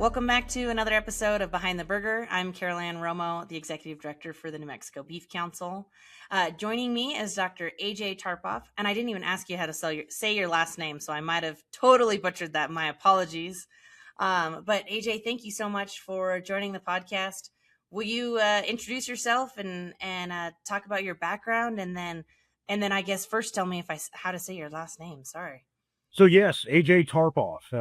Welcome back to another episode of Behind the Burger. I'm Carol Ann Romo, the Executive Director for the New Mexico Beef Council. Joining me is Dr. AJ Tarpoff, and I didn't even ask you how to say your last name, so I might have totally butchered that. My apologies. But AJ, thank you so much for joining the podcast. Will you introduce yourself and talk about your background, and then I guess first tell me how to say your last name. Sorry. So yes, AJ Tarpoff.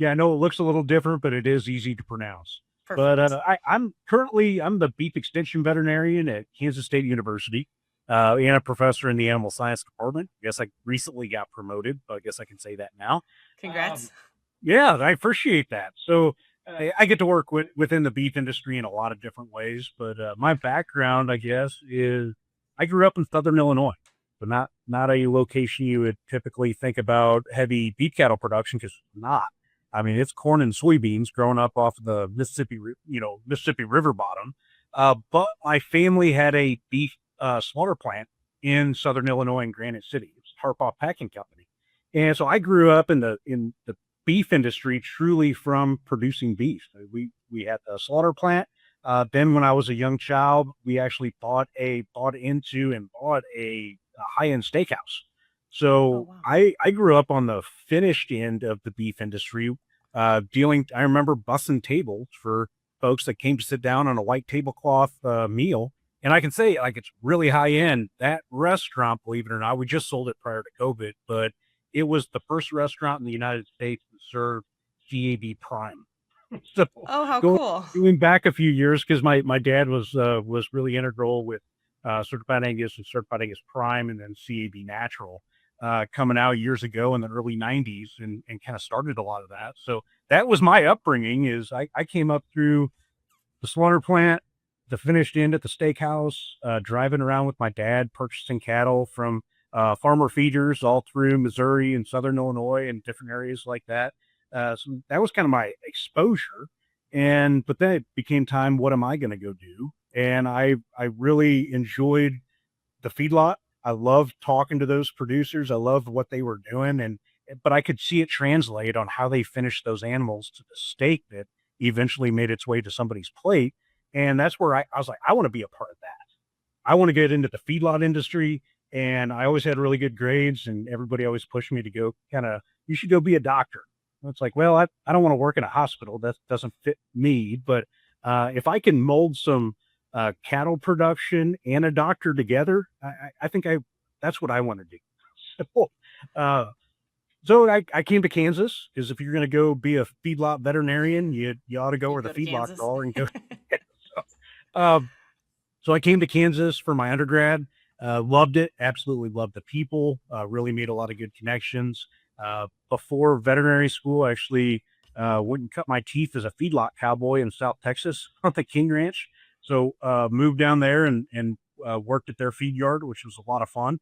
I know it looks a little different, but it is easy to pronounce. But Perfect. I'm the beef extension veterinarian at Kansas State University, and a professor in the animal science department. I guess I recently got promoted, but I guess I can say that now. Congrats. Yeah, I appreciate that. So I get to work within the beef industry in a lot of different ways. But my background, I guess, is I grew up in Southern Illinois, but not a location you would typically think about heavy beef cattle production, because it's not. I mean, it's corn and soybeans growing up off of the Mississippi River bottom. But my family had a beef slaughter plant in Southern Illinois in Granite City. It's Tarpoff Packing Company, and so I grew up in the beef industry truly from producing beef. We had a slaughter plant. Then when I was a young child, we actually bought into and bought a high-end steakhouse. Oh, So wow. I grew up on the finished end of the beef industry, I remember bussing tables for folks that came to sit down on a white tablecloth meal. And I can say, like, it's really high end. That restaurant, believe it or not, we just sold it prior to COVID, but it was the first restaurant in the United States to serve CAB Prime. So Oh, how going cool. going back a few years, because my dad was really integral with Certified Angus and Certified Angus Prime, and then CAB Natural, coming out years ago in the early 90s, and kind of started a lot of that. So that was my upbringing. Is I came up through the slaughter plant, the finished end at the steakhouse, driving around with my dad, purchasing cattle from farmer feeders all through Missouri and Southern Illinois and different areas like that. So that was kind of my exposure. But then it became time, what am I going to go do? And I really enjoyed the feedlot. I loved talking to those producers. I loved what they were doing. But I could see it translate on how they finished those animals to the steak that eventually made its way to somebody's plate. And that's where I was like, I want to be a part of that. I want to get into the feedlot industry. And I always had really good grades, and everybody always pushed me to go you should go be a doctor. And it's like, well, I don't want to work in a hospital. That doesn't fit me. But if I can mold some cattle production and a doctor together, I think that's what I want to do. So, I came to Kansas, because if you're going to go be a feedlot veterinarian, you ought to go You where the go to feedlots Kansas. are and go. Um, so I came to Kansas for my undergrad. Loved it. Absolutely loved the people. Really made a lot of good connections. Before veterinary school, I actually went and cut my teeth as a feedlot cowboy in South Texas on the King Ranch. So moved down there and worked at their feed yard, which was a lot of fun.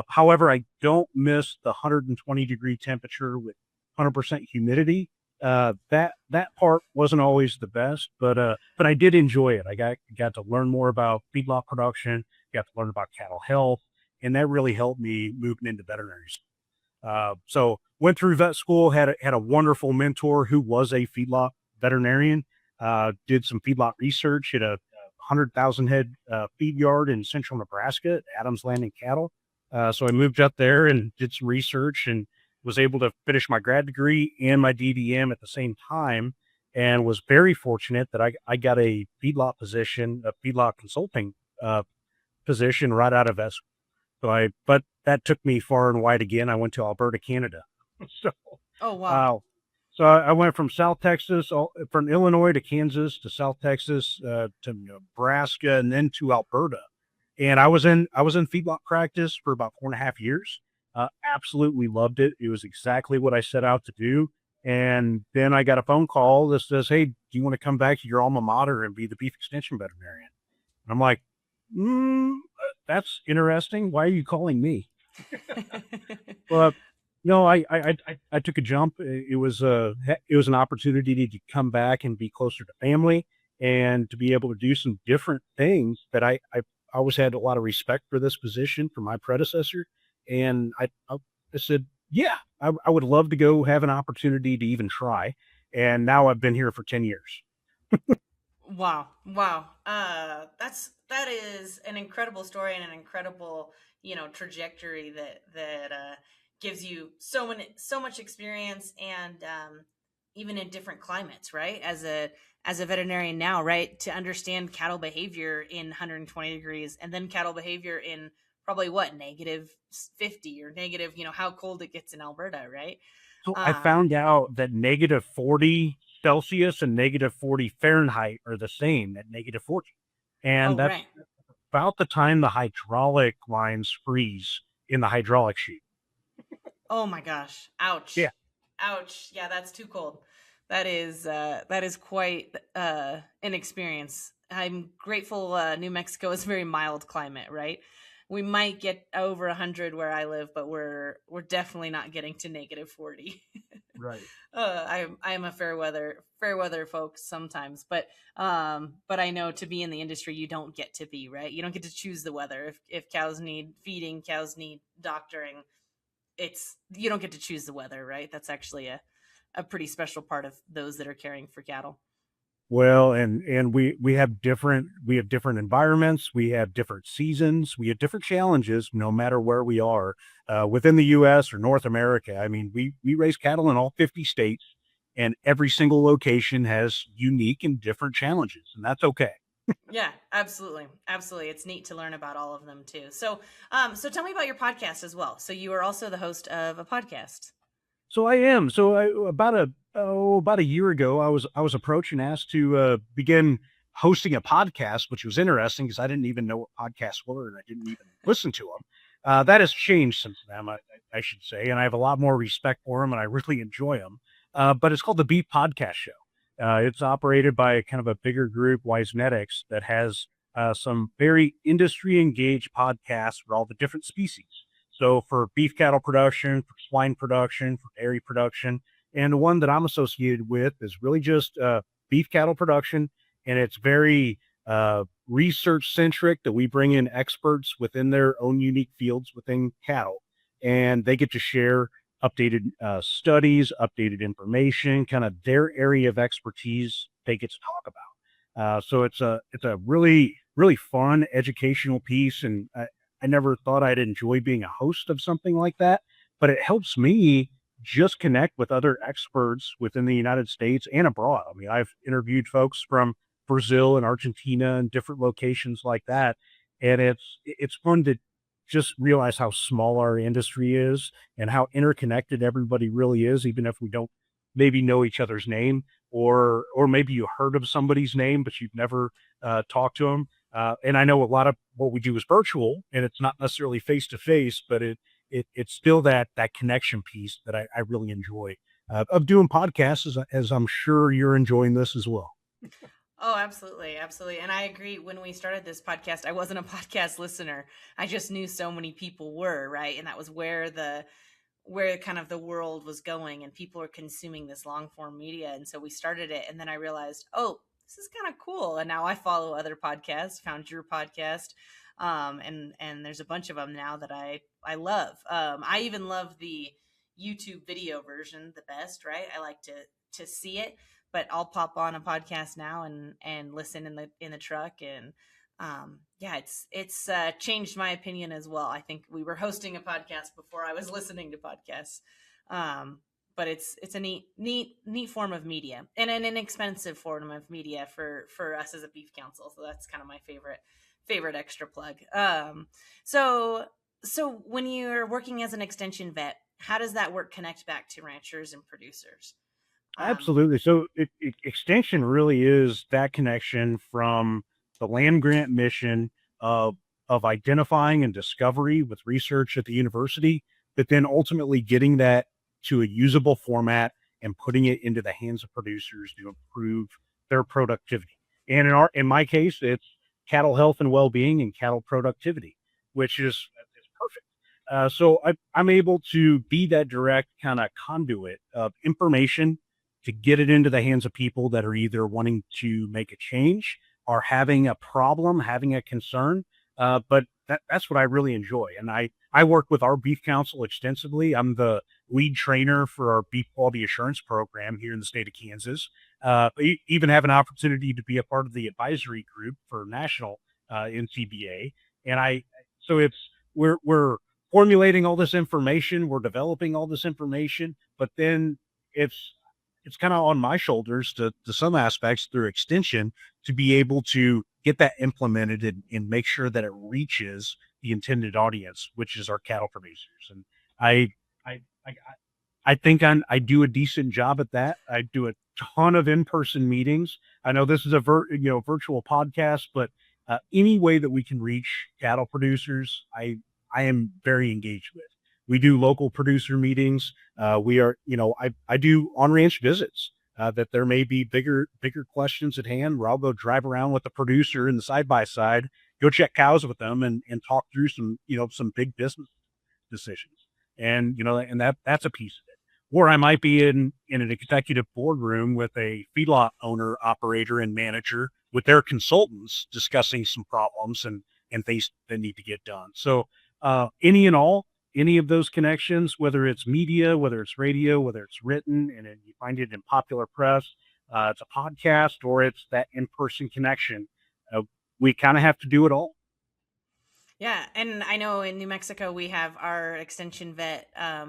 However, I don't miss the 120-degree temperature with 100% humidity. That part wasn't always the best, but I did enjoy it. I got to learn more about feedlot production, got to learn about cattle health, and that really helped me moving into veterinary school. So went through vet school, had a wonderful mentor who was a feedlot veterinarian. Did some feedlot research at a 100,000 head feed yard in central Nebraska at Adams Landing Cattle. So I moved up there and did some research, and was able to finish my grad degree and my DVM at the same time, and was very fortunate that I got a feedlot position, a feedlot consulting position right out of S. But that took me far and wide again. I went to Alberta, Canada. So, Oh, wow. uh, I went from South Texas, from Illinois to Kansas to South Texas, to Nebraska, and then to Alberta. And I was in feedlot practice for about 4.5 years. Absolutely loved it. It was exactly what I set out to do. And then I got a phone call that says, "Hey, do you want to come back to your alma mater and be the beef extension veterinarian?" And I'm like, that's interesting. Why are you calling me? But no, I took a jump. It was an opportunity to come back and be closer to family, and to be able to do some different things that I always had a lot of respect for this position for my predecessor. And I said, yeah, I would love to go have an opportunity to even try. And now I've been here for 10 years. Wow. Wow. That is an incredible story and an incredible, trajectory that gives you so much experience and even in different climates, right? As a veterinarian now, right? To understand cattle behavior in 120 degrees and then cattle behavior in probably what, negative 50 or negative, how cold it gets in Alberta, right? So I Um, found out that negative 40 Celsius and negative 40 Fahrenheit are the same at negative 40. And oh, that's right. about the time the hydraulic lines freeze in the hydraulic chute. Oh my gosh. Yeah. Ouch. Ouch. Yeah, that's too cold. That is quite an experience. I'm grateful New Mexico is a very mild climate, right? We might get over 100 where I live, but we're definitely not getting to negative 40. Right. I am a fair weather folks sometimes, but I know to be in the industry you don't get to be, right? You don't get to choose the weather. If cows need feeding, cows need doctoring, it's you don't get to choose the weather, right? That's actually a pretty special part of those that are caring for cattle. Well, and we have different environments, we have different seasons, we have different challenges no matter where we are within the U.S. or North America. I mean, we raise cattle in all 50 states, and every single location has unique and different challenges, and that's okay. Yeah, absolutely, absolutely. It's neat to learn about all of them too. So tell me about your podcast as well. So you are also the host of a podcast. So I am. About a year ago, I was approached and asked to begin hosting a podcast, which was interesting because I didn't even know what podcasts were and I didn't even listen to them. That has changed since then, I should say, and I have a lot more respect for them and I really enjoy them. But it's called the Beef Podcast Show. It's operated by kind of a bigger group, Wisenetics, that has some very industry engaged podcasts for all the different species. So for beef cattle production, for swine production, for dairy production, and the one that I'm associated with is really just beef cattle production, and it's very research centric. That we bring in experts within their own unique fields within cattle, and they get to share updated studies, updated information, kind of their area of expertise. They get to talk about. So it's a really fun educational piece, and I never thought I'd enjoy being a host of something like that, but it helps me just connect with other experts within the United States and abroad. I mean, I've interviewed folks from Brazil and Argentina and different locations like that, and it's fun to just realize how small our industry is and how interconnected everybody really is, even if we don't maybe know each other's name, or maybe you heard of somebody's name but you've never talked to them. And I know a lot of what we do is virtual and it's not necessarily face to face, but it's still that connection piece that I really enjoy of doing podcasts, as I'm sure you're enjoying this as well. Oh, absolutely, absolutely. And I agree. When we started this podcast, I wasn't a podcast listener. I just knew so many people were, right? And that was where kind of the world was going and people are consuming this long form media. And so we started it and then I realized, oh, this is kind of cool. And now I follow other podcasts, found your podcast. And there's a bunch of them now that I love. I even love the YouTube video version the best, right? I like to see it, but I'll pop on a podcast now and listen in the truck. And yeah, it's changed my opinion as well. I think we were hosting a podcast before I was listening to podcasts. But it's a neat form of media and an inexpensive form of media for us as a beef council. So that's kind of my favorite extra plug. So when you're working as an extension vet, how does that work connect back to ranchers and producers? Um, Absolutely. So extension really is that connection from the land grant mission of identifying and discovery with research at the university, but then ultimately getting that to a usable format and putting it into the hands of producers to improve their productivity. And in my case, it's cattle health and well-being and cattle productivity, which is perfect. So I'm able to be that direct kind of conduit of information to get it into the hands of people that are either wanting to make a change or having a problem, having a concern. But that's what I really enjoy. And I I work with our beef council extensively. I'm the lead trainer for our beef quality assurance program here in the state of Kansas. Even have an opportunity to be a part of the advisory group for national NCBA. And so we're formulating all this information, we're developing all this information, but then it's it's kind of on my shoulders to some aspects through extension to be able to get that implemented and make sure that it reaches the intended audience, which is our cattle producers. And I I I, I think I do a decent job at that. I do a ton of in-person meetings. I know this is a virtual podcast, but any way that we can reach cattle producers, I am very engaged with. We do local producer meetings. We are, I do on ranch visits. That there may be bigger questions at hand where I'll go drive around with the producer in the side by side, go check cows with them and talk through some big business decisions. And, and that's a piece of it. Or I might be in an executive boardroom with a feedlot owner, operator, and manager with their consultants discussing some problems and things that need to get done. So any and all, any of those connections, whether it's media, whether it's radio, whether it's written, and you find it in popular press, it's a podcast, or it's that in-person connection. We kind of have to do it all. Yeah, and I know in New Mexico we have our extension vet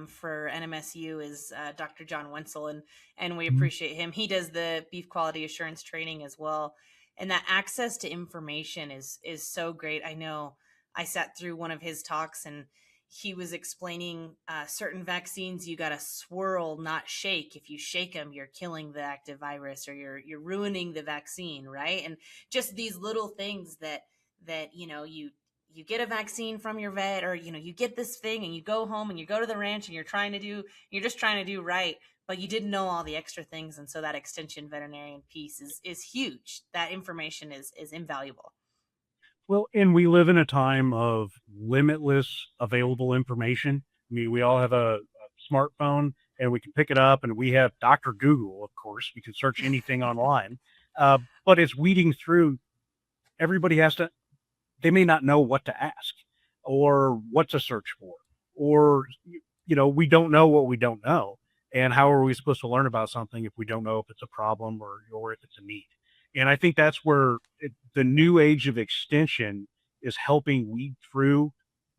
for NMSU is Dr. John Wenzel, and we appreciate him. He does the beef quality assurance training as well, and that access to information is so great. I know I sat through one of his talks, and he was explaining certain vaccines you got to swirl, not shake. If you shake them, you're killing the active virus, or you're ruining the vaccine, right? And just these little things that you get a vaccine from your vet, or you get this thing and you go home and you go to the ranch and you're just trying to do right, but you didn't know all the extra things. And so that extension veterinarian piece is huge. That information is invaluable. Well, and we live in a time of limitless available information. I mean, we all have a smartphone and we can pick it up, and we have Dr. Google, of course. We can search anything online. But it's weeding through. Everybody has to, they may not know what to ask or what to search for, or, we don't know what we don't know. And how are we supposed to learn about something if we don't know if it's a problem or if it's a need? And I think that's where the new age of extension is helping weed through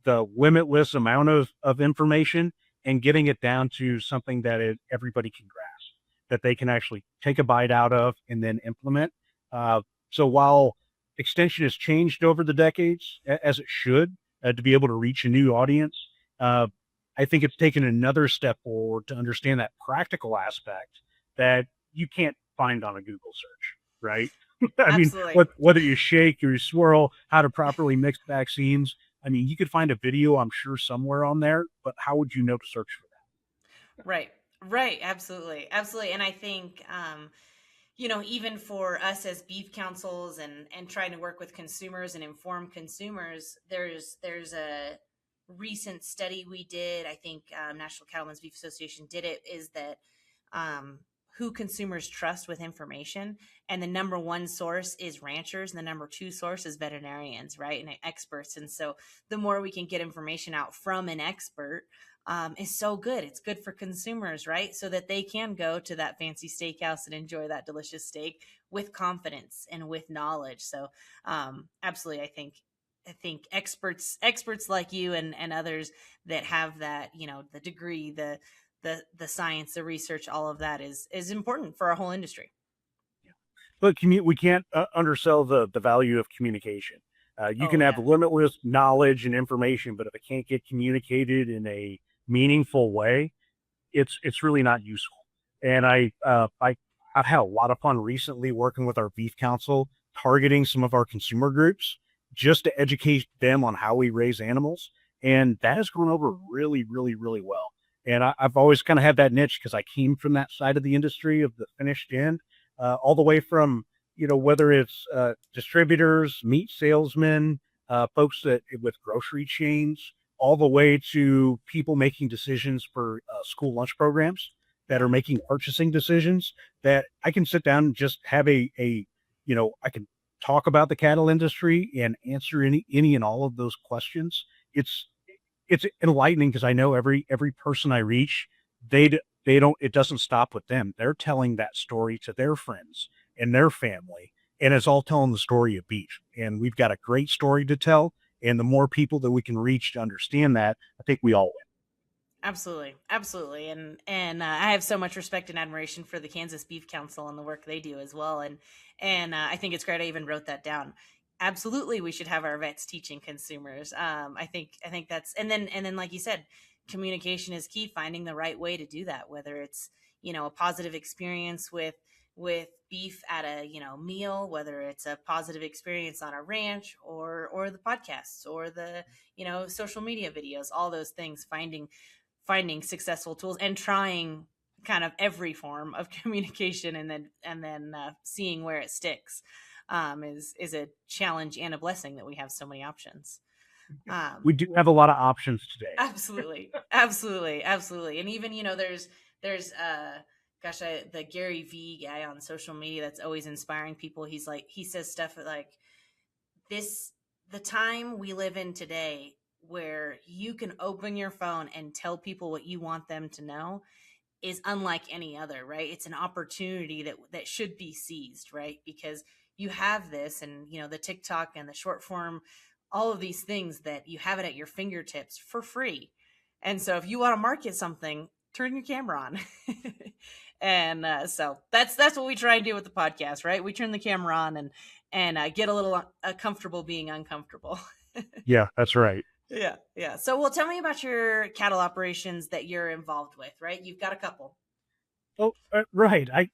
the limitless amount of information and getting it down to something that everybody can grasp, that they can actually take a bite out of and then implement. So while extension has changed over the decades, as it should, to be able to reach a new audience, I think it's taken another step forward to understand that practical aspect that you can't find on a Google search, right? I mean, Absolutely. whether you shake or you swirl, how to properly mix vaccines. I mean, you could find a video, I'm sure, somewhere on there, but how would you know to search for Right. Right. Absolutely. Absolutely. And I think, even for us as beef councils and trying to work with consumers and inform consumers, there's a recent study we did. I think National Cattlemen's Beef Association did it. Is that who consumers trust with information, and the number one source is ranchers, and the number two source is veterinarians, right, and experts. And so the more we can get information out from an expert is so good. It's good for consumers, right? So that they can go to that fancy steakhouse and enjoy that delicious steak with confidence and with knowledge. So absolutely, I think experts like you and others that have that, the degree, the science, the research, all of that is important for our whole industry. it? But we can't undersell the value of communication. You Oh can have yeah. limitless knowledge and information, but if it can't get communicated in a meaningful way, it's really not useful. And I've had a lot of fun recently working with our beef council, targeting some of our consumer groups just to educate them on how we raise animals, and that has gone over really, really, really well. And I've always kind of had that niche because I came from that side of the industry of the finished end, all the way from whether it's distributors, meat salesmen, folks that with grocery chains, all the way to people making decisions for school lunch programs that Yeah. are making purchasing decisions, that I can sit down and just have I can talk about the cattle industry and answer any and all of those questions. It's it's enlightening because I know every person I reach, they don't, it doesn't stop with them. They're telling that story to their friends and their family, and it's all telling the story of beef. And we've got a great story to tell. And the more people that we can reach to understand that, I think we all win. Absolutely, absolutely, and I have so much respect and admiration for the Kansas Beef Council and the work they do as well, and I think it's great. I even wrote that down. Absolutely, we should have our vets teaching consumers. I think that's and then like you said, communication is key. Finding the right way to do that, whether it's a positive experience with beef at a meal, whether it's a positive experience on a ranch or the podcasts or the social media videos, all those things. Finding successful tools and trying kind of every form of communication and then seeing where it sticks is a challenge and a blessing that we have so many options. We do have a lot of options today. Absolutely, absolutely, absolutely. And even there's gosh, the Gary V guy on social media that's always inspiring people. He says stuff like this: the time we live in today where you can open your phone and tell people what you want them to know is unlike any other, right? It's an opportunity that should be seized, right? Because you have this, and the TikTok and the short form, all of these things that you have it at your fingertips for free. And so if you want to market something, turn your camera on. And so that's what we try and do with the podcast, right? We turn the camera on and get a little comfortable being uncomfortable. Yeah, that's right. Yeah, yeah. So, well, tell me about your cattle operations that you're involved with, right? You've got a couple. Oh, right. I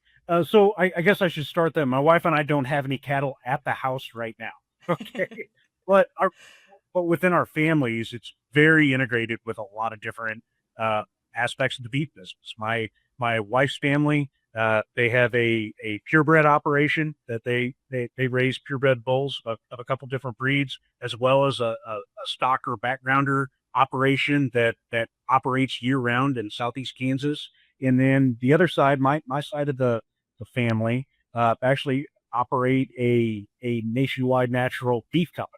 guess I should start that. My wife and I don't have any cattle at the house right now. Okay, but within our families, it's very integrated with a lot of different uh, aspects of the beef business. My wife's family, they have a purebred operation that they raise purebred bulls of a couple different breeds, as well as a stocker backgrounder operation that operates year round in southeast Kansas. And then the other side, my side of the family, actually operate a nationwide natural beef company.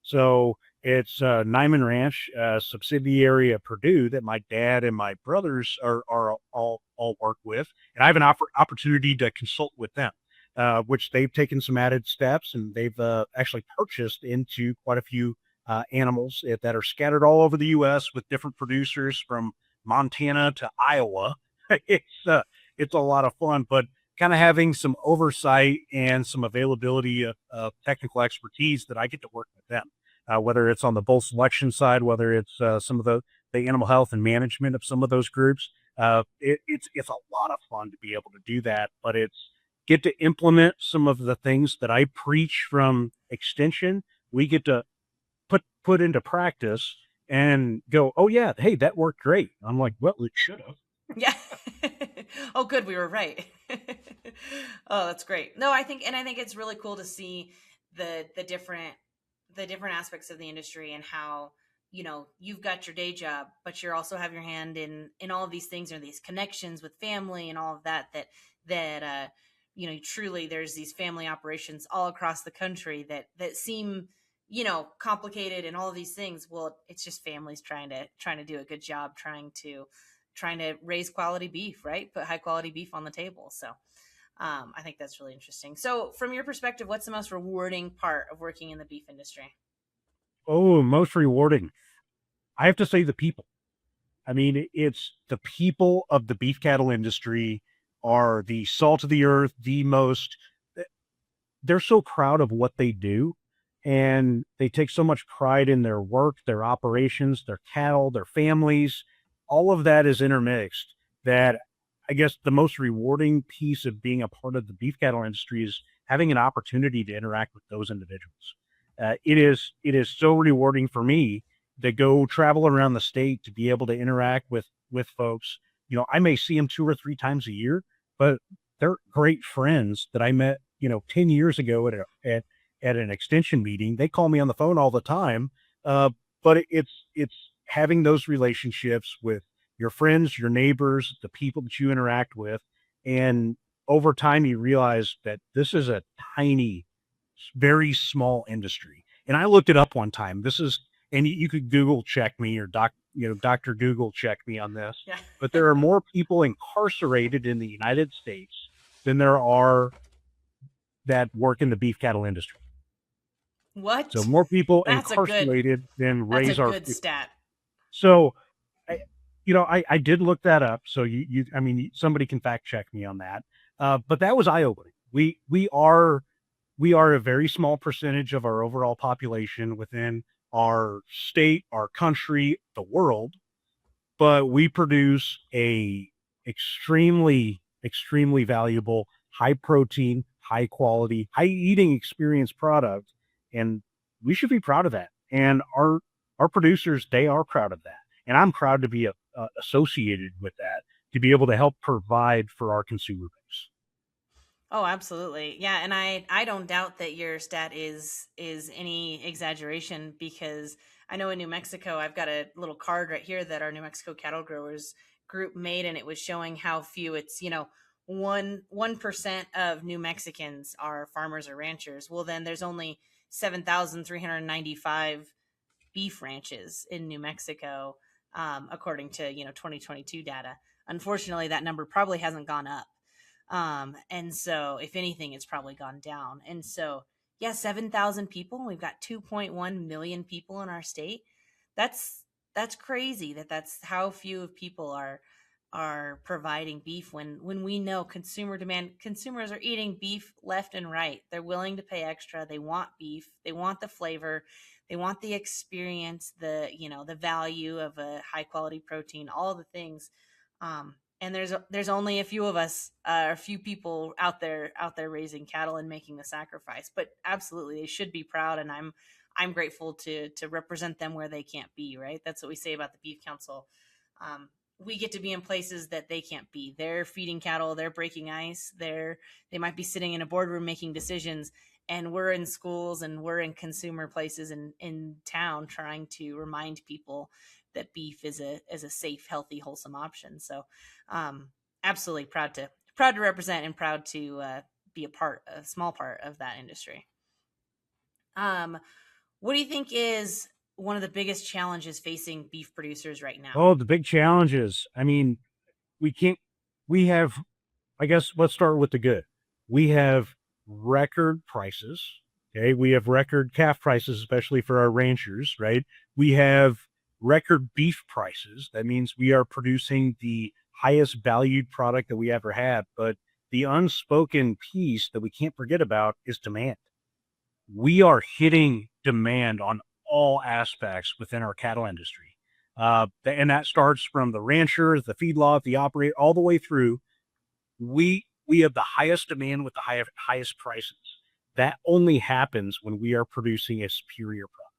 So it's Nyman Ranch, subsidiary of Purdue that my dad and my brothers are all work with, and I have an opportunity to consult with them, which they've taken some added steps, and they've actually purchased into quite a few animals that are scattered all over the U.S. with different producers from Montana to Iowa. It's a lot of fun, but kind of having some oversight and some availability of technical expertise that I get to work with them, whether it's on the bull selection side, whether it's some of the animal health and management of some of those groups. It's a lot of fun to be able to do that, but it's get to implement some of the things that I preach from extension. We get to put into practice and go, oh yeah, hey, that worked great. I'm like, well, it should have. Yeah. Oh, good. We were right. Oh, that's great. No, I think it's really cool to see the different aspects of the industry and how you've got your day job, but you also have your hand in all of these things or these connections with family and all of that truly there's these family operations all across the country that seem complicated and all of these things. Well, it's just families trying to do a good job, trying to raise quality beef, right? Put high quality beef on the table. So I think that's really interesting. So from your perspective, what's the most rewarding part of working in the beef industry? Oh, most rewarding. I have to say the people. I mean, it's the people of the beef cattle industry are the salt of the earth, the most, they're so proud of what they do. And they take so much pride in their work, their operations, their cattle, their families. All of that is intermixed. That I guess the most rewarding piece of being a part of the beef cattle industry is having an opportunity to interact with those individuals. It is so rewarding for me to go travel around the state to be able to interact with folks. I may see them 2 or 3 times a year, but they're great friends that I met 10 years ago at an extension meeting. They call me on the phone all the time. But it's having those relationships with your friends, your neighbors, the people that you interact with, and over time you realize that this is a tiny, very small industry. And I looked it up one time. And you could Google check me or Dr. Google check me on this, Yeah. but there are more people incarcerated in the United States than there are that work in the beef cattle industry. So What? more people That's a good incarcerated than that's a raise our. good stat. So, I did look that up. So I mean, somebody can fact check me on that. But that was eye opening. We are a very small percentage of our overall population within our state, our country, the world, but we produce a extremely valuable, high protein, high quality, high eating experience product, and we should be proud of that. And our producers, they are proud of that, and I'm proud to be associated with that, to be able to help provide for our consumer base. Oh, absolutely. Yeah, and I don't doubt that your stat is any exaggeration, because I know in New Mexico, I've got a little card right here that our New Mexico cattle growers group made, and it was showing how few it's, 1% of New Mexicans are farmers or ranchers. Well, then there's only 7,395 beef ranches in New Mexico, according to 2022 data. Unfortunately, that number probably hasn't gone up, and so if anything, it's probably gone down. And so, yeah, 7,000 people. We've got 2.1 million people in our state. That's crazy that's how few of people are providing beef, when we know consumer demand. Consumers are eating beef left and right. They're willing to pay extra. They want beef. They want the flavor. They want the experience, the value of a high quality protein, all the things. And there's only a few of us, a few people out there raising cattle and making the sacrifice. But absolutely, they should be proud, and I'm grateful to represent them where they can't be. Right? That's what we say about the Beef Council. We get to be in places that they can't be. They're feeding cattle. They're breaking ice. They might be sitting in a boardroom making decisions, and we're in schools and we're in consumer places in town trying to remind people that beef is a safe, healthy, wholesome option. So, absolutely proud to represent, and proud to be a small part of that industry. Um, what do you think is one of the biggest challenges facing beef producers right now? Oh, the big challenges. I mean, we can't, we have, I guess let's start with the good. We have record prices. Okay. We have record calf prices, especially for our ranchers, right? We have record beef prices. That means we are producing the highest valued product that we ever had. But the unspoken piece that we can't forget about is demand. We are hitting demand on all aspects within our cattle industry. And that starts from the rancher, the feedlot, the operator, all the way through. We have the highest demand with the highest prices. That only happens when we are producing a superior product.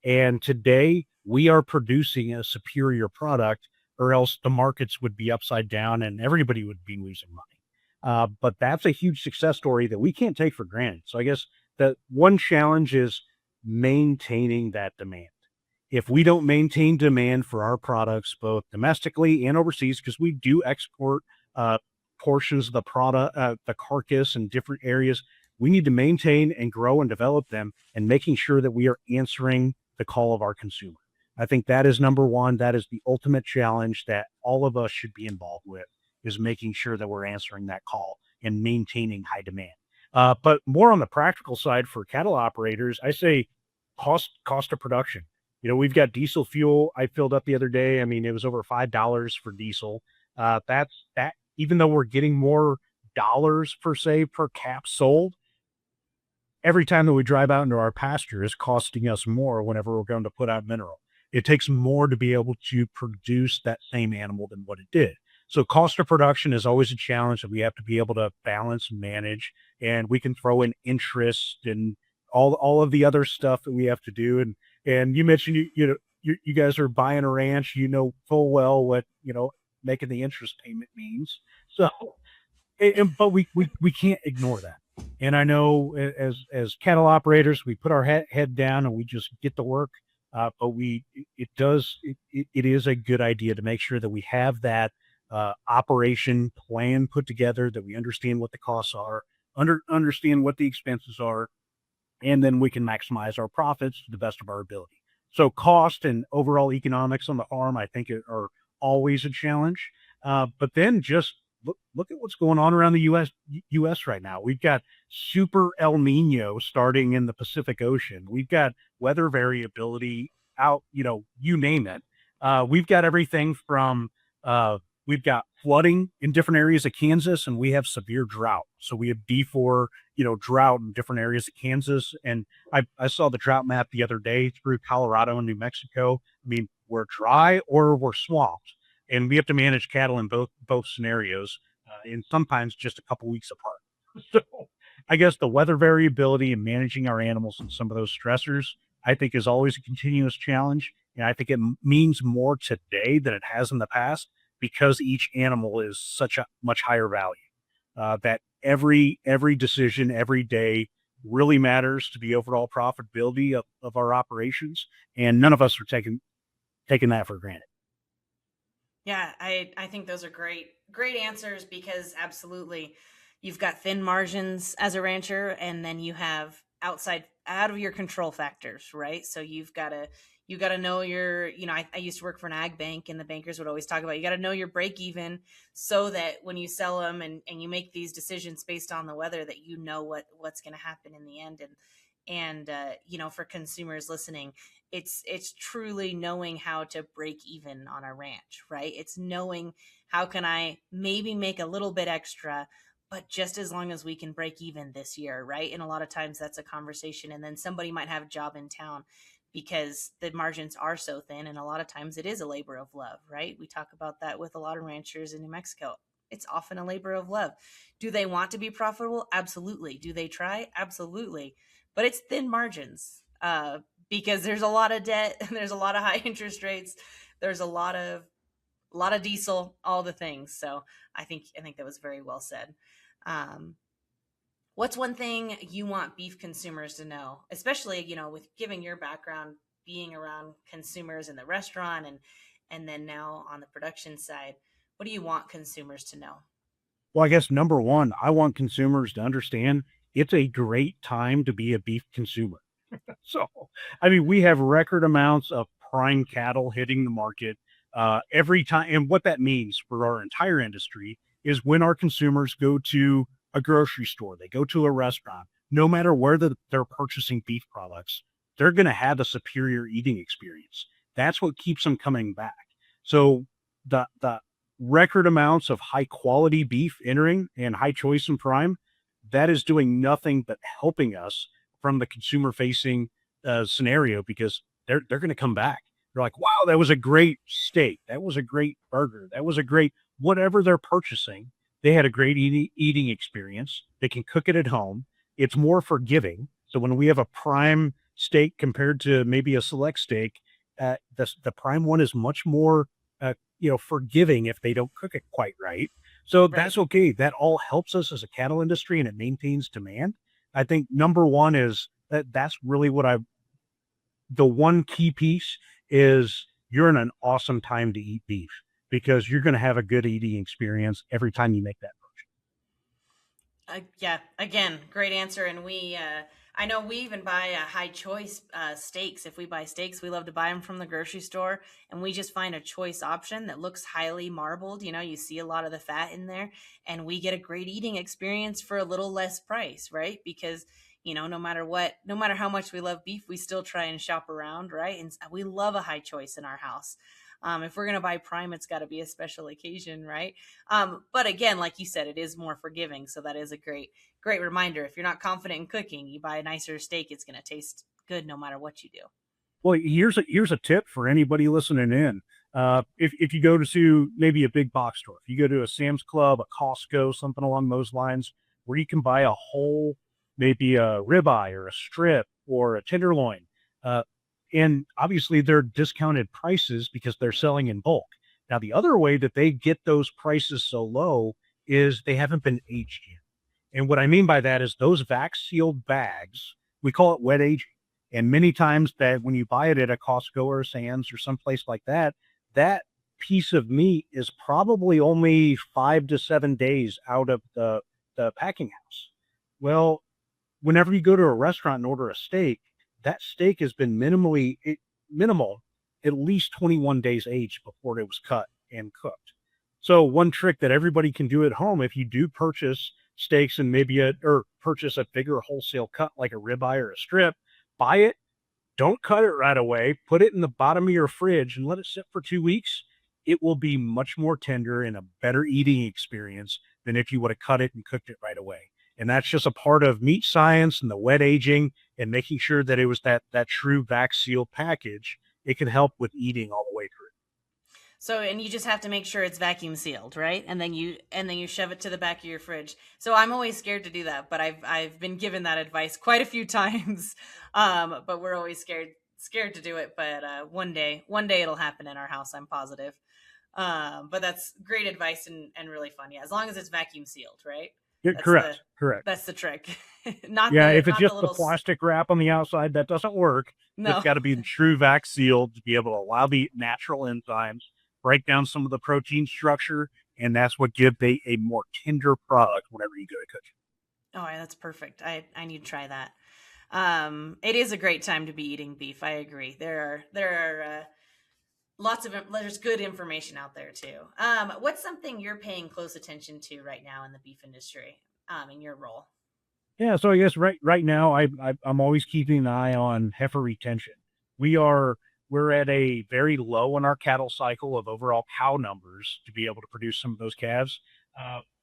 And today we are producing a superior product, or else the markets would be upside down and everybody would be losing money. But that's a huge success story that we can't take for granted. So I guess the one challenge is maintaining that demand. If we don't maintain demand for our products, both domestically and overseas, because we do export portions of the product, the carcass in different areas, we need to maintain and grow and develop them, and making sure that we are answering the call of our consumer. I think that is number one. That is the ultimate challenge that all of us should be involved with, is making sure that we're answering that call and maintaining high demand. But more on the practical side for cattle operators, I say cost of production. We've got diesel fuel. I filled up the other day. I mean, it was over $5 for diesel. That's that. Even though we're getting more dollars per se per cap sold, every time that we drive out into our pasture is costing us more whenever we're going to put out mineral. It takes more to be able to produce that same animal than what it did. So cost of production is always a challenge that we have to be able to balance and manage. And we can throw in interest and all of the other stuff that we have to do. And you mentioned, you guys are buying a ranch, full well what, making the interest payment means. So, but we can't ignore that. And I know as cattle operators, we put our head down and we just get to work. But it is a good idea to make sure that we have that operation plan put together, that we understand what the costs are, understand what the expenses are, and then we can maximize our profits to the best of our ability. So cost and overall economics on the farm, I think, are always a challenge. But then just look at what's going on around the U.S. right now. We've got super El Nino starting in the Pacific Ocean. We've got weather variability out, you name it. We've got everything from we've got flooding in different areas of Kansas, and we have severe drought. So we have D4, drought in different areas of Kansas. And I saw the drought map the other day through Colorado and New Mexico. I mean, we're dry or we're swamped, and we have to manage cattle in both scenarios, and sometimes just a couple weeks apart. So I guess the weather variability and managing our animals and some of those stressors, I think, is always a continuous challenge. And I think it means more today than it has in the past because each animal is such a much higher value. That every decision every day really matters to the overall profitability of our operations, and none of us are taking that for granted. Yeah, I think those are great answers because absolutely you've got thin margins as a rancher, and then you have out of your control factors, right? So you got to know I used to work for an ag bank, and the bankers would always talk about, you got to know your break even so that when you sell them and you make these decisions based on the weather, that you know what's going to happen in the end. And for consumers listening, it's truly knowing how to break even on a ranch, right? It's knowing, how can I maybe make a little bit extra, but just as long as we can break even this year, right? And a lot of times that's a conversation, and then somebody might have a job in town because the margins are so thin, and a lot of times it is a labor of love, right? We talk about that with a lot of ranchers in New Mexico. It's often a labor of love. Do they want to be profitable? Absolutely. Do they try? Absolutely. But it's thin margins, because there's a lot of debt, there's a lot of high interest rates, there's a lot of diesel, all the things. So I think that was very well said. Um, what's one thing you want beef consumers to know, especially, with giving your background, being around consumers in the restaurant and then now on the production side, what do you want consumers to know? Well, I guess number one, I want consumers to understand it's a great time to be a beef consumer. So, I mean, we have record amounts of prime cattle hitting the market every time. And what that means for our entire industry is when our consumers go to a grocery store, they go to a restaurant, no matter where they're purchasing beef products, they're going to have a superior eating experience. That's what keeps them coming back. So, the record amounts of high quality beef entering and high choice and prime, that is doing nothing but helping us from the consumer facing scenario, because they're going to come back. They're like, wow, that was a great steak. That was a great burger. That was a great whatever they're purchasing. They had a great eating experience. They can cook it at home. It's more forgiving. So when we have a prime steak compared to maybe a select steak, the prime one is much more forgiving if they don't cook it quite right. So Right. that's okay. That all helps us as a cattle industry, and it maintains demand. I think number one is that's really the one key piece is you're in an awesome time to eat beef because you're going to have a good eating experience every time you make that. Yeah, again, great answer. And I know we even buy high choice steaks. If we buy steaks, we love to buy them from the grocery store, and we just find a choice option that looks highly marbled. You see a lot of the fat in there, and we get a great eating experience for a little less price, right? Because no matter what, no matter how much we love beef, we still try and shop around, right? And we love a high choice in our house. If we're going to buy prime, it's got to be a special occasion, right? But again, like you said, it is more forgiving. So that is a great reminder. If you're not confident in cooking, you buy a nicer steak, it's going to taste good no matter what you do. Well, here's a tip for anybody listening in. If you go to maybe a big box store, if you go to a Sam's Club, a Costco, something along those lines, where you can buy a whole, maybe a ribeye or a strip or a tenderloin, uh, and obviously they're discounted prices because they're selling in bulk. Now, the other way that they get those prices so low is they haven't been aged yet. And what I mean by that is those vac sealed bags, we call it wet aging. And many times that when you buy it at a Costco or a Sam's or someplace like that, that piece of meat is probably only 5 to 7 days out of the packing house. Well, whenever you go to a restaurant and order a steak, that steak has been minimal, at least 21 days aged before it was cut and cooked. So one trick that everybody can do at home, if you do purchase steaks and or purchase a bigger wholesale cut like a ribeye or a strip, buy it, don't cut it right away, put it in the bottom of your fridge and let it sit for 2 weeks. It will be much more tender and a better eating experience than if you would have cut it and cooked it right away. And that's just a part of meat science and the wet aging and making sure that it was that true vac seal package. It can help with eating all the way through. So, and you just have to make sure it's vacuum sealed, right? And then you shove it to the back of your fridge. So I'm always scared to do that, but I've been given that advice quite a few times. But we're always scared to do it. But one day it'll happen in our house. I'm positive. But that's great advice and really fun. Yeah, as long as it's vacuum sealed, right? Correct. That's the trick. If it's just the plastic wrap on the outside, that doesn't work. No. It's got to be the true vac sealed to be able to allow the natural enzymes, break down some of the protein structure, and that's what gives a more tender product whenever you go to cook it. Oh, that's perfect. I need to try that. It is a great time to be eating beef. I agree. There are there's good information out there too. What's something you're paying close attention to right now in the beef industry, in your role? Yeah, so I guess right now I'm always keeping an eye on heifer retention. We're at a very low in our cattle cycle of overall cow numbers to be able to produce some of those calves.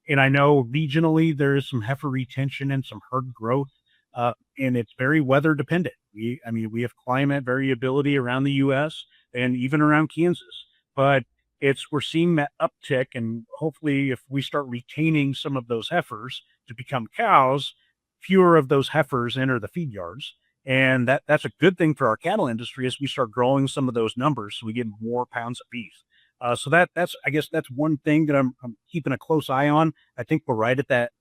And I know regionally there is some heifer retention and some herd growth, and it's very weather dependent. We have climate variability around the U.S. and even around Kansas, but we're seeing that uptick, and hopefully if we start retaining some of those heifers to become cows, fewer of those heifers enter the feed yards. And that's a good thing for our cattle industry as we start growing some of those numbers so we get more pounds of beef. So that's one thing that I'm keeping a close eye on. I think we're right at that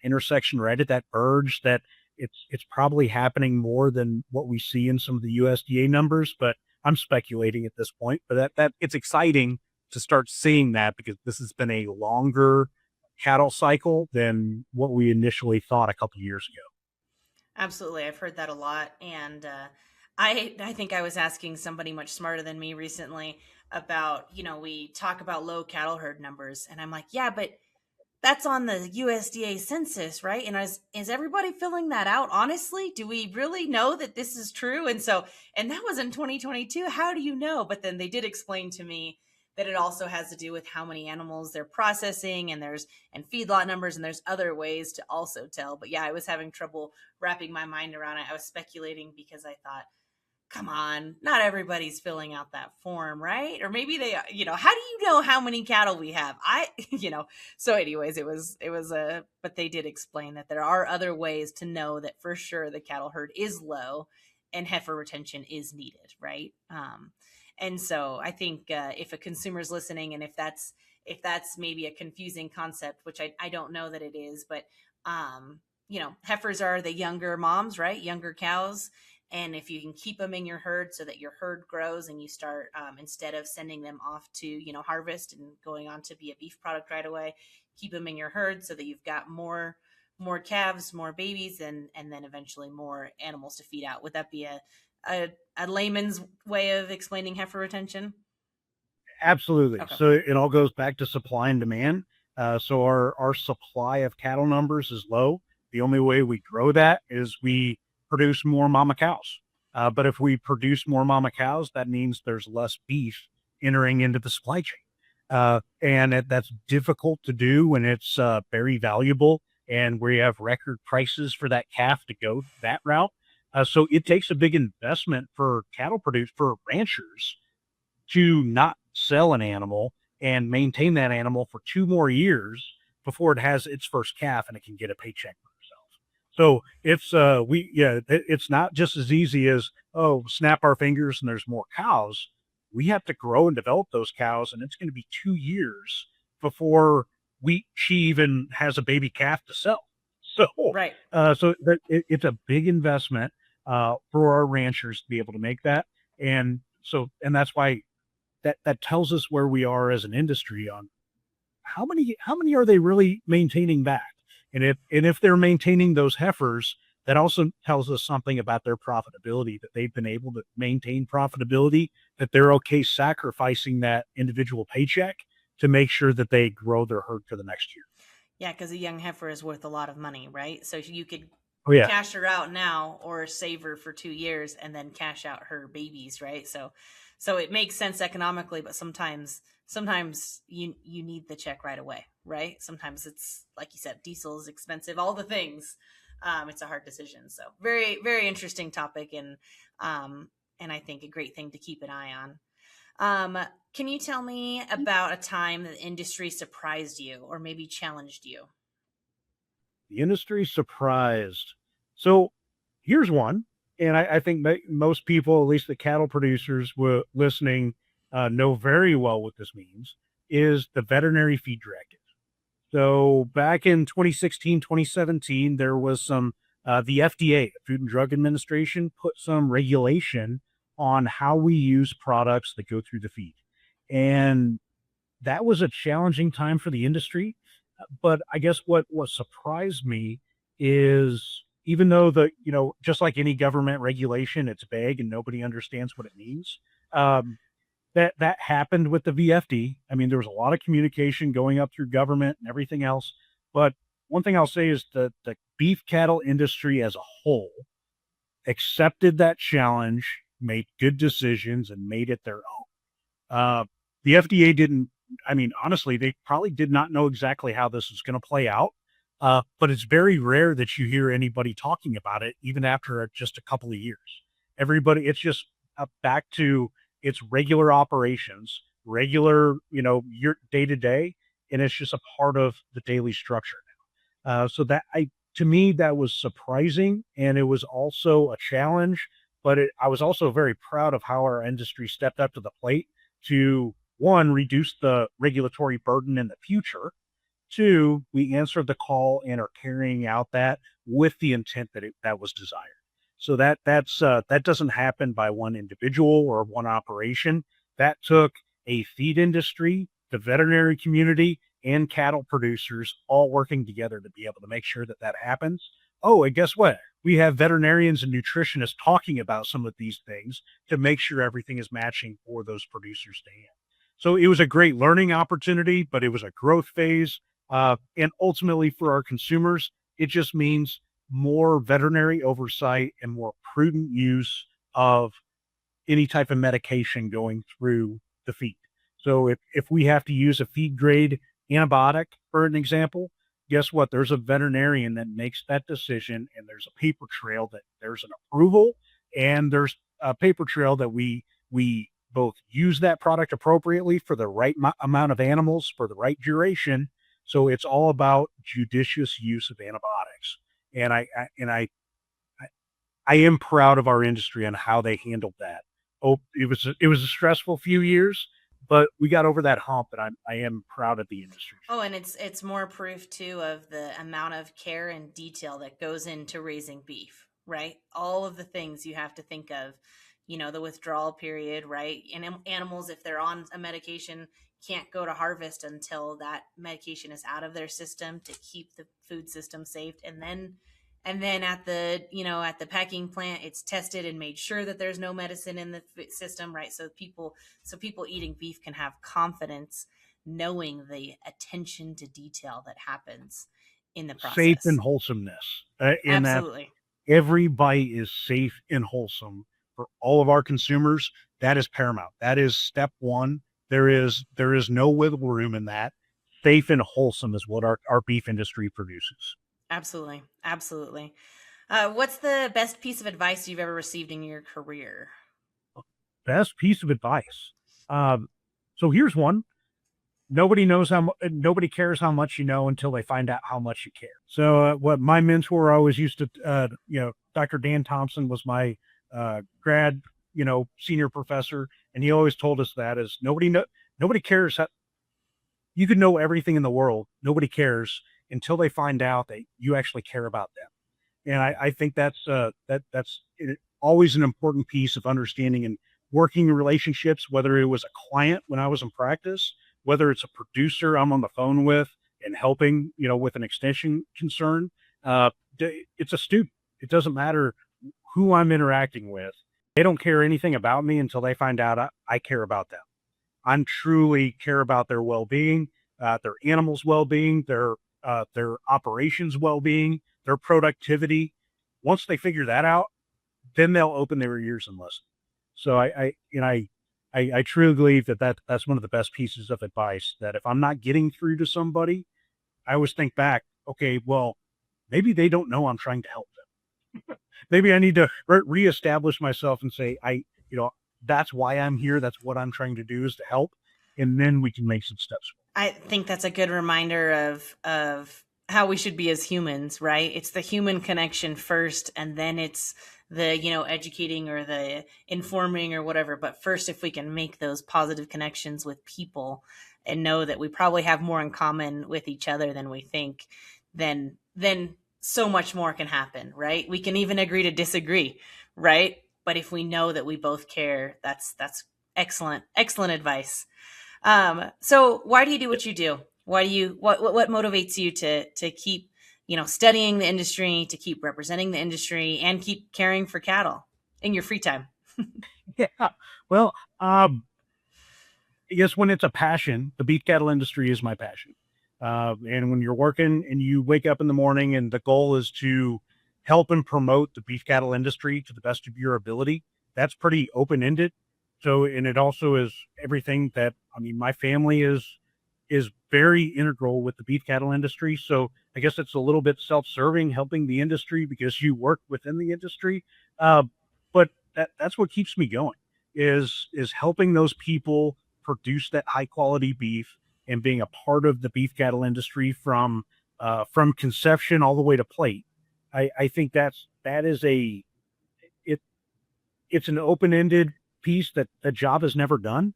intersection, right at that verge that it's probably happening more than what we see in some of the USDA numbers, but I'm speculating at this point. But that it's exciting to start seeing that because this has been a longer cattle cycle than what we initially thought a couple of years ago. Absolutely. I've heard that a lot. And I think I was asking somebody much smarter than me recently about, we talk about low cattle herd numbers. And I'm like, yeah, but that's on the USDA census, right? And is everybody filling that out? Honestly, do we really know that this is true? And that was in 2022. How do you know? But then they did explain to me that it also has to do with how many animals they're processing and feedlot numbers, and there's other ways to also tell. But yeah, I was having trouble wrapping my mind around it. I was speculating because I thought, come on, not everybody's filling out that form, right? Or maybe they, how do you know how many cattle we have? So anyways, but they did explain that there are other ways to know that for sure the cattle herd is low and heifer retention is needed, right? And so I think if a consumer is listening, and if that's maybe a confusing concept, which I don't know that it is, but heifers are the younger moms, right? Younger cows. And if you can keep them in your herd so that your herd grows and you start, instead of sending them off to, harvest and going on to be a beef product right away, keep them in your herd so that you've got more calves, more babies, and then eventually more animals to feed out. Would that be a layman's way of explaining heifer retention? Absolutely. Okay. So it all goes back to supply and demand. So our supply of cattle numbers is low. The only way we grow that is we produce more mama cows. But if we produce more mama cows, that means there's less beef entering into the supply chain. And that's difficult to do when it's very valuable and we have record prices for that calf to go that route. So it takes a big investment for for ranchers to not sell an animal and maintain that animal for 2 more years before it has its first calf and it can get a paycheck for itself. So it's not just as easy as, snap our fingers and there's more cows. We have to grow and develop those cows, and it's going to be 2 years before she even has a baby calf to sell. So, right. It's a big investment for our ranchers to be able to make that. And that's why that tells us where we are as an industry on how many are they really maintaining back? And if they're maintaining those heifers that also tells us something about their profitability, that they've been able to maintain profitability, that they're okay sacrificing that individual paycheck to make sure that they grow their herd for the next year. Yeah, because a young heifer is worth a lot of money, right? So you could Oh yeah. cash her out now or save her for 2 years and then cash out her babies, right? So it makes sense economically, but sometimes you need the check right away, right? Sometimes it's like you said, diesel is expensive, all the things. It's a hard decision. So very, very interesting topic, and I think a great thing to keep an eye on. Can you tell me about a time that the industry surprised you or maybe challenged you? The industry surprised. So here's one, and I think most people, at least the cattle producers were listening, know very well what this means, is the veterinary feed directive. So back in 2016, 2017, there was the FDA, Food and Drug Administration, put some regulation on how we use products that go through the feed. And that was a challenging time for the industry. But I guess what surprised me is, even though just like any government regulation, it's vague and nobody understands what it means. Um, that happened with the VFD. I mean, there was a lot of communication going up through government and everything else. But one thing I'll say is that the beef cattle industry as a whole accepted that challenge, made good decisions, and made it their own. The FDA didn't, I mean, honestly, they probably did not know exactly how this was going to play out. But it's very rare that you hear anybody talking about it, even after just a couple of years. Everybody, it's just back to its regular operations, regular, your day to day, and it's just a part of the daily structure now. To me, that was surprising, and it was also a challenge. But I was also very proud of how our industry stepped up to the plate to, one, reduce the regulatory burden in the future. Two, we answered the call and are carrying out that with the intent that was desired. So that doesn't happen by one individual or one operation. That took a feed industry, the veterinary community, and cattle producers all working together to be able to make sure that that happens. Oh, and guess what? We have veterinarians and nutritionists talking about some of these things to make sure everything is matching for those producers to hand. So it was a great learning opportunity, but it was a growth phase. And ultimately, for our consumers, it just means more veterinary oversight and more prudent use of any type of medication going through the feed. So if we have to use a feed grade antibiotic, for an example, guess what? There's a veterinarian that makes that decision, and there's a paper trail that there's an approval, and there's a paper trail that we both use that product appropriately for the right amount of animals for the right duration. So it's all about judicious use of antibiotics. And I am proud of our industry on how they handled that. Oh, it was a stressful few years, but we got over that hump, and I am proud of the industry. Oh, and it's more proof too of the amount of care and detail that goes into raising beef, right? All of the things you have to think of, the withdrawal period, right? And animals, if they're on a medication, can't go to harvest until that medication is out of their system to keep the food system safe. And then at the packing plant, it's tested and made sure that there's no medicine in the system, right? So people eating beef can have confidence knowing the attention to detail that happens in the Safe and process. wholesomeness, in that Absolutely. every bite is safe and wholesome for all of our consumers. That is paramount. That is step one. There is no wiggle room in that. Safe and wholesome is what our beef industry produces. Absolutely. Absolutely. What's the best piece of advice you've ever received in your career? Best piece of advice. Um, so here's one. Nobody cares how much you know until they find out how much you care. So what my mentor always used to, Dr. Dan Thompson was my grad, senior professor, and he always told us that is nobody cares how you could know everything in the world. Nobody cares until they find out that you actually care about them. And I think that's always an important piece of understanding and working relationships, whether it was a client when I was in practice, whether it's a producer I'm on the phone with and helping, with an extension concern. It's a student. It doesn't matter who I'm interacting with. They don't care anything about me until they find out I care about them. I'm truly care about their well-being, their animals' well-being, their operations well-being, their productivity. Once they figure that out, then they'll open their ears and listen. So I truly believe that's one of the best pieces of advice, that if I'm not getting through to somebody, I always think back, okay, well, maybe they don't know I'm trying to help them. Maybe I need to reestablish myself and say, that's why I'm here. That's what I'm trying to do, is to help. And then we can make some steps. I think that's a good reminder of how we should be as humans, right? It's the human connection first, and then it's the, educating or the informing or whatever. But first, if we can make those positive connections with people and know that we probably have more in common with each other than we think, then so much more can happen, right? We can even agree to disagree, right? But if we know that we both care, that's excellent advice. So why do you do what you do? What motivates you to keep, studying the industry, to keep representing the industry, and keep caring for cattle in your free time? Yeah. Well, I guess when it's a passion, the beef cattle industry is my passion. And when you're working and you wake up in the morning and the goal is to help and promote the beef cattle industry to the best of your ability, that's pretty open-ended. So, and it also is everything that, my family is very integral with the beef cattle industry. So I guess it's a little bit self-serving, helping the industry because you work within the industry. But that's what keeps me going, is helping those people produce that high quality beef, and being a part of the beef cattle industry from conception all the way to plate. I think that is it's an open-ended piece that the job is never done.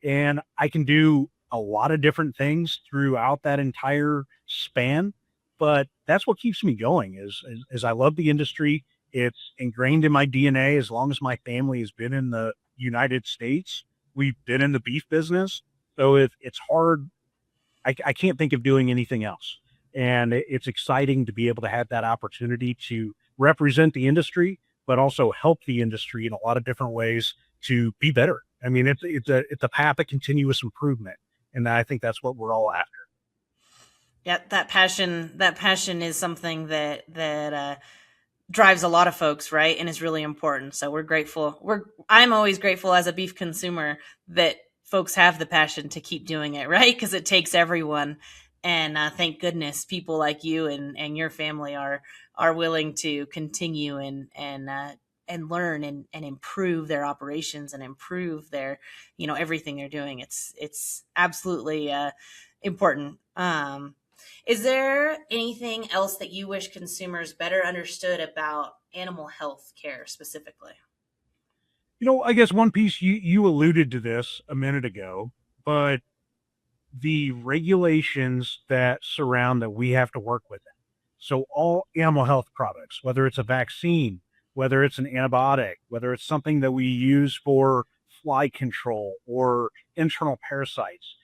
And I can do a lot of different things throughout that entire span. But that's what keeps me going, is I love the industry. It's ingrained in my DNA. As long as my family has been in the United States, we've been in the beef business. So it's hard. I can't think of doing anything else. And it's exciting to be able to have that opportunity to represent the industry, but also help the industry in a lot of different ways to be better. It's a path of continuous improvement. And I think that's what we're all after. Yeah, that passion is something that drives a lot of folks, right? And is really important. So we're grateful. I'm always grateful as a beef consumer that folks have the passion to keep doing it, right? Because it takes everyone. And thank goodness people like you and your family are willing to continue and learn and improve their operations and improve their, everything they're doing. It's absolutely important. Is there anything else that you wish consumers better understood about animal health care specifically? I guess one piece, you alluded to this a minute ago, but the regulations that surround that we have to work with. So all animal health products, whether it's a vaccine, whether it's an antibiotic, whether it's something that we use for fly control or internal parasites,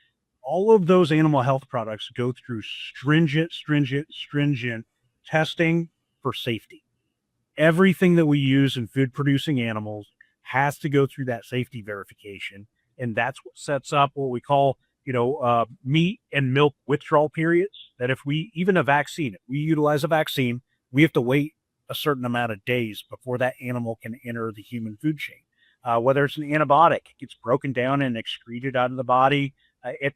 all of those animal health products go through stringent testing for safety. Everything that we use in food producing animals has to go through that safety verification. And that's what sets up what we call, meat and milk withdrawal periods. That if we utilize a vaccine, we have to wait a certain amount of days before that animal can enter the human food chain. Whether it's an antibiotic, it gets broken down and excreted out of the body.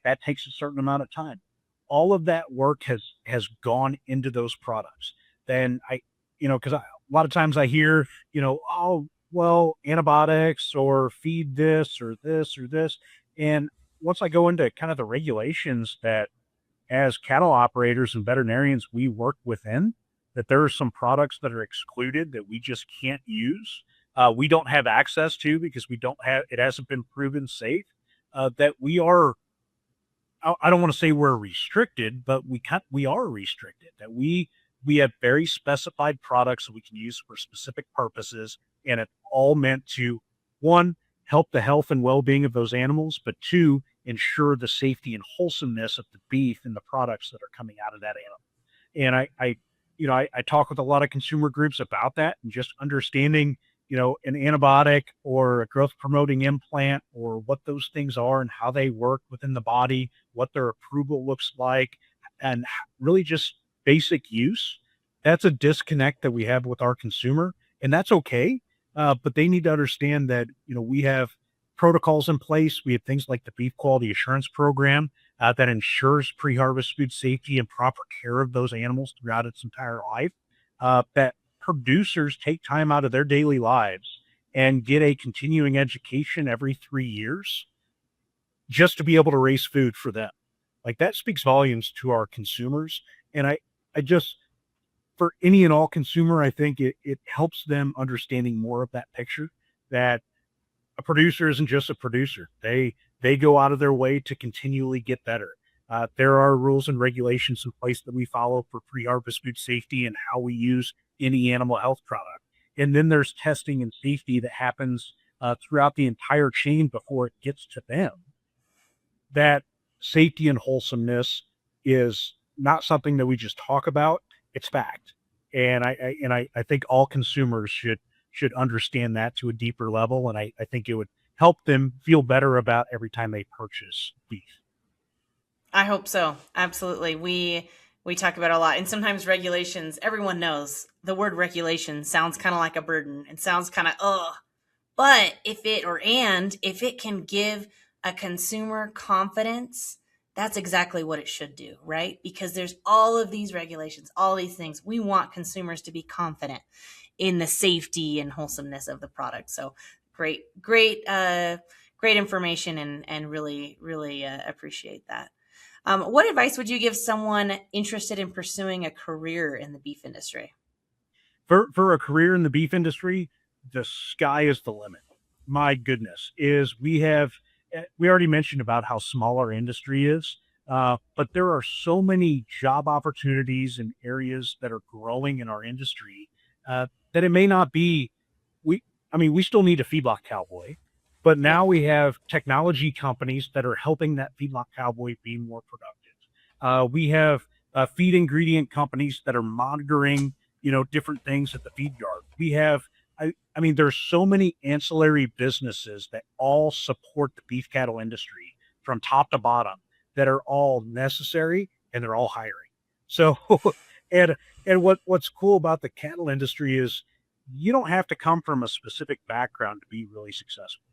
That takes a certain amount of time. All of that work has gone into those products. Then because a lot of times I hear, oh, well, antibiotics or feed this or this or this. And once I go into kind of the regulations that as cattle operators and veterinarians we work within, that there are some products that are excluded that we just can't use. We don't have access to because it hasn't been proven safe. That we are, I don't want to say we're restricted, but we are restricted. That we have very specified products that we can use for specific purposes, and it's all meant to, one, help the health and well-being of those animals, but two, ensure the safety and wholesomeness of the beef and the products that are coming out of that animal. And I talk with a lot of consumer groups about that, and just understanding, an antibiotic or a growth promoting implant, or what those things are and how they work within the body, what their approval looks like, and really just basic use. That's a disconnect that we have with our consumer, and that's okay. But they need to understand that, we have protocols in place. We have things like the beef quality assurance program that ensures pre-harvest food safety and proper care of those animals throughout its entire life. That producers take time out of their daily lives and get a continuing education every 3 years just to be able to raise food for them. Like, that speaks volumes to our consumers. And I just, for any and all consumer, I think it helps them understanding more of that picture, that a producer isn't just a producer. They go out of their way to continually get better. There are rules and regulations in place that we follow for pre-harvest food safety and how we use any animal health product. And then there's testing and safety that happens throughout the entire chain before it gets to them. That safety and wholesomeness is not something that we just talk about; it's fact. And I think all consumers should understand that to a deeper level, and I think it would help them feel better about every time they purchase beef. I hope so. Absolutely. We talk about it a lot, and sometimes regulations. Everyone knows the word regulation sounds kind of like a burden. It sounds kind of ugh. But if it can give a consumer confidence, that's exactly what it should do, right? Because there's all of these regulations, all these things. We want consumers to be confident in the safety and wholesomeness of the product. So great information, and really appreciate that. What advice would you give someone interested in pursuing a career in the beef industry? For a career in the beef industry, the sky is the limit. My goodness, is we already mentioned about how small our industry is, but there are so many job opportunities and areas that are growing in our industry that it may not be. We, I mean, we still need a feedlot cowboy, but Yep. now we have technology companies that are helping that feedlot cowboy be more productive. We have feed ingredient companies that are monitoring, different things at the feed yard. We have, I mean, there's so many ancillary businesses that all support the beef cattle industry from top to bottom, that are all necessary, and they're all hiring. So, and what's cool about the cattle industry is you don't have to come from a specific background to be really successful.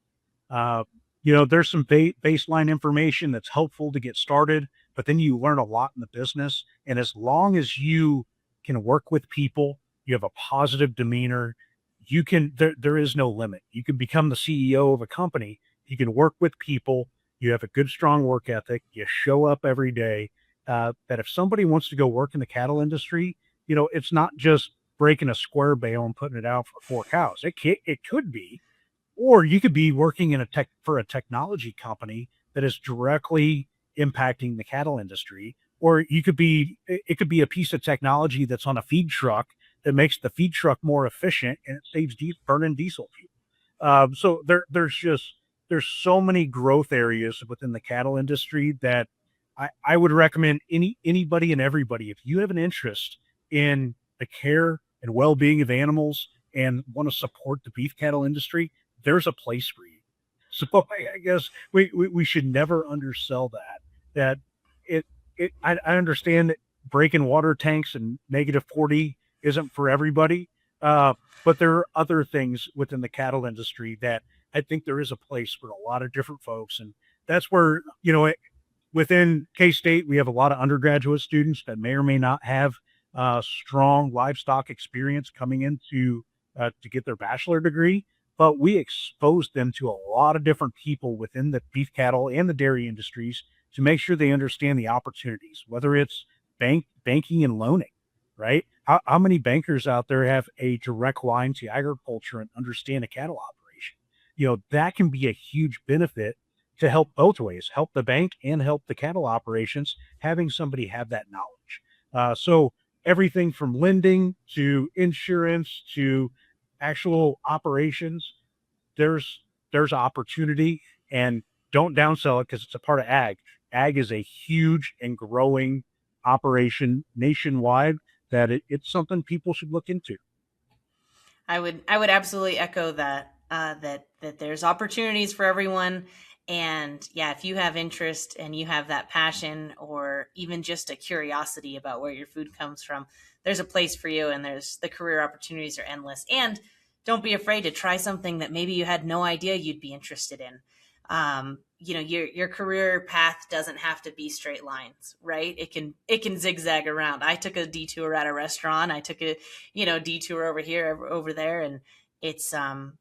Uh, there's some baseline information that's helpful to get started, but then you learn a lot in the business. And as long as you can work with people, you have a positive demeanor, there is no limit. You can become the CEO of a company. You can work with people. You have a good, strong work ethic. You show up every day. That if somebody wants to go work in the cattle industry, it's not just breaking a square bale and putting it out for 4 cows. It could be, or you could be working for a technology company that is directly impacting the cattle industry, or it could be a piece of technology that's on a feed truck that makes the feed truck more efficient, and it saves burning diesel fuel. So there's so many growth areas within the cattle industry that I would recommend anybody and everybody, if you have an interest in the care and well-being of animals and want to support the beef cattle industry, there's a place for you. So I guess we should never undersell that. That I understand that breaking water tanks and -40 isn't for everybody, but there are other things within the cattle industry that I think there is a place for a lot of different folks, and that's where, within K-State we have a lot of undergraduate students that may or may not have strong livestock experience coming into to get their bachelor degree, but we expose them to a lot of different people within the beef cattle and the dairy industries to make sure they understand the opportunities, whether it's banking and loaning, right? How many bankers out there have a direct line to agriculture and understand a cattle operation? That can be a huge benefit to help both ways, help the bank and help the cattle operations, having somebody have that knowledge. So everything from lending to insurance to actual operations, there's opportunity, and don't downsell it because it's a part of ag. Ag is a huge and growing operation nationwide that it's something people should look into. I would absolutely echo that, that there's opportunities for everyone. And yeah, if you have interest and you have that passion or even just a curiosity about where your food comes from, there's a place for you, and the career opportunities are endless. And don't be afraid to try something that maybe you had no idea you'd be interested in. Your career path doesn't have to be straight lines, right? It can zigzag around. I took a detour at a restaurant. I took a, detour over here, over there. And it's a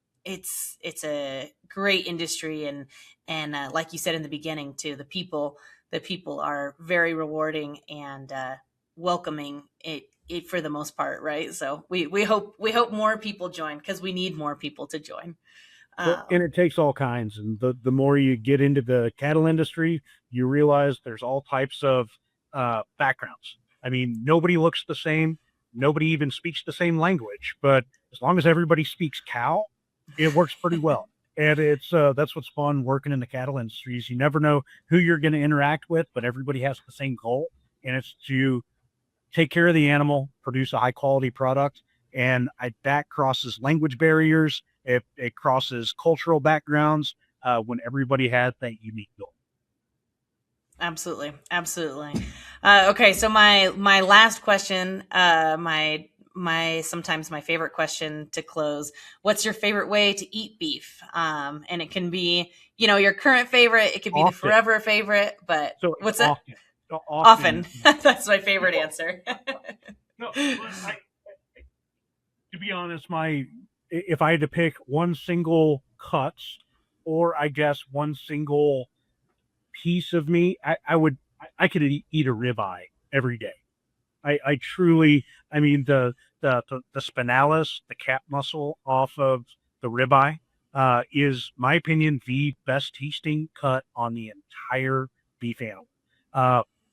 great industry. And like you said in the beginning too, the people are very rewarding and welcoming it for the most part. Right. So we hope more people join, because we need more people to join. And it takes all kinds. And the more you get into the cattle industry, you realize there's all types of backgrounds. I mean, nobody looks the same. Nobody even speaks the same language. But as long as everybody speaks cow, it works pretty well. And it's that's what's fun working in the cattle industries. You never know who you're going to interact with, but everybody has the same goal. And it's to take care of the animal, produce a high quality product. And that crosses language barriers. It crosses cultural backgrounds when everybody has that unique goal. Absolutely. Okay, so my last question, sometimes my favorite question to close. What's your favorite way to eat beef? And it can be, your current favorite. It could be often. The forever favorite. But so what's often. That? Often. That's my favorite answer. No, to be honest, if I had to pick one single cuts, or I guess one single piece of meat, I could eat a ribeye every day. I truly, the spinalis, the cap muscle off of the ribeye, is, my opinion, the best tasting cut on the entire beef animal.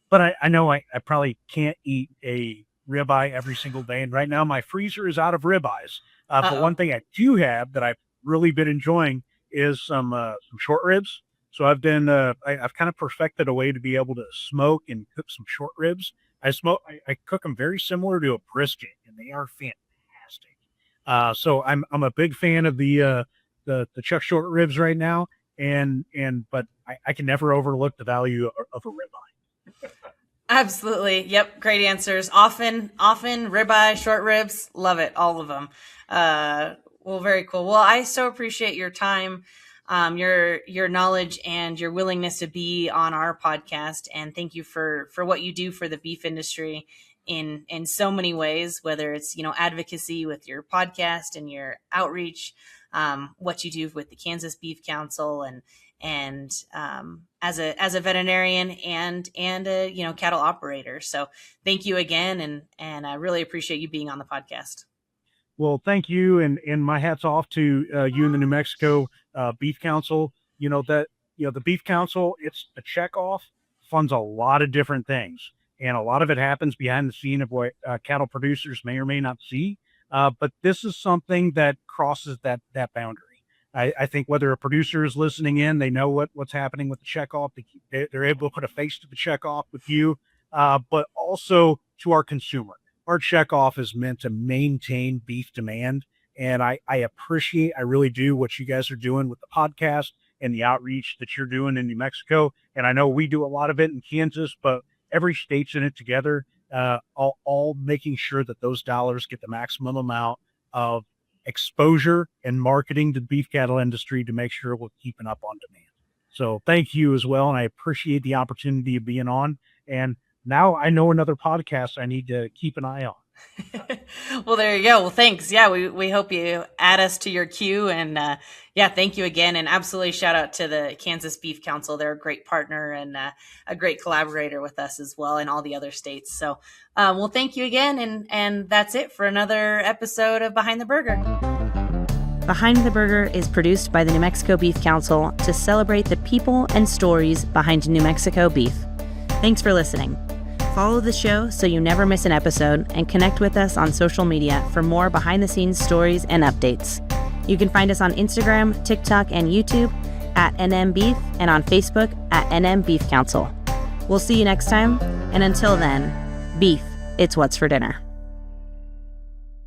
But I know I probably can't eat a ribeye every single day. And right now my freezer is out of ribeyes. But one thing I do have that I've really been enjoying is some short ribs. So I've kind of perfected a way to be able to smoke and cook some short ribs. I cook them very similar to a brisket, and they are fantastic. So I'm a big fan of the chuck short ribs right now. But I can never overlook the value of a ribeye. Absolutely. Yep. Great answers. Often ribeye, short ribs. Love it. All of them. Well, very cool. Well, I so appreciate your time, your knowledge, and your willingness to be on our podcast. And thank you for what you do for the beef industry in so many ways, whether it's, advocacy with your podcast and your outreach, what you do with the Kansas Beef Council, and as a veterinarian and a cattle operator. So thank you again, and I really appreciate you being on the podcast. Well, thank you, and my hat's off to you and the New Mexico Beef Council. The Beef Council, it's a checkoff, funds a lot of different things, and a lot of it happens behind the scene of what cattle producers may or may not see. But this is something that crosses that boundary. I think whether a producer is listening in, they know what's happening with the checkoff. They're able to put a face to the checkoff with you, but also to our consumer. Our checkoff is meant to maintain beef demand. And I really do what you guys are doing with the podcast and the outreach that you're doing in New Mexico. And I know we do a lot of it in Kansas, but every state's in it together, all making sure that those dollars get the maximum amount of exposure and marketing to the beef cattle industry to make sure we're keeping up on demand. So thank you as well. And I appreciate the opportunity of being on. And now I know another podcast I need to keep an eye on. Well, there you go. Well, thanks. Yeah, we hope you add us to your queue. And thank you again. And absolutely shout out to the Kansas Beef Council. They're a great partner and a great collaborator with us as well in all the other states. So, well, thank you again. And that's it for another episode of Behind the Burger. Behind the Burger is produced by the New Mexico Beef Council to celebrate the people and stories behind New Mexico beef. Thanks for listening. Follow the show so you never miss an episode, and connect with us on social media for more behind-the-scenes stories and updates. You can find us on Instagram, TikTok, and YouTube at NM Beef, and on Facebook at NM Beef Council. We'll see you next time, and until then, beef, it's what's for dinner.